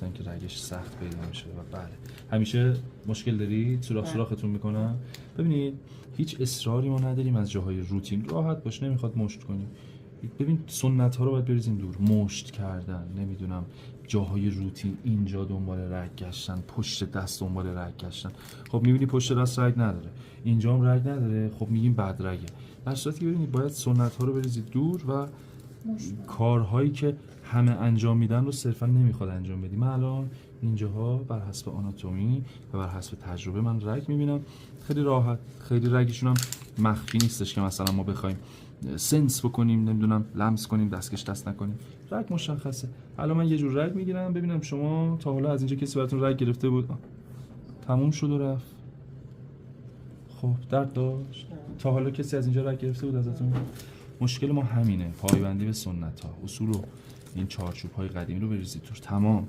گفتن که رگش سخت پیدا میشه و بله همیشه مشکل دارید سوراختون میکنم. ببینید هیچ اصراری ما نداریم از جاهای روتین، راحت باش، نمیخواد مشت کنیم. ببین سنت ها رو باید بریزیم دور، مشت کردن، نمیدونم جاهای روتین، اینجا دنبال رگ گشتن، پشت دست دنبال رگ گشتن. خب میبینی پشت دست رگ نداره، اینجا هم رگ نداره، خب میگیم بد رگه. در صورتی که ببینید باید سنت ها رو بریزید دور و کارهایی که همه انجام میدن رو صرفا نمیخواد انجام بدی. من الان اینجاها بر حسب آناتومی و بر حسب تجربه من رگ میبینم، خیلی راحت، خیلی رگشون هم مخفی نیستش که مثلا ما بخوایم سنس بکنیم، نمیدونم لمس کنیم، دستکش دست نکنیم. رگ مشخصه. الان من یه جور رگ میگیرم، ببینم شما تا حالا از اینجا کسی براتون رگ گرفته بود؟ تموم شد و رفت. خب درد داشت؟ تا حالا کسی از اینجا رگ گرفته بود ازتون؟ مشکل ما همینه، پایبندی به سنت ها، اصول و این چارچوب های قدیمی رو بریزید توش. تمام.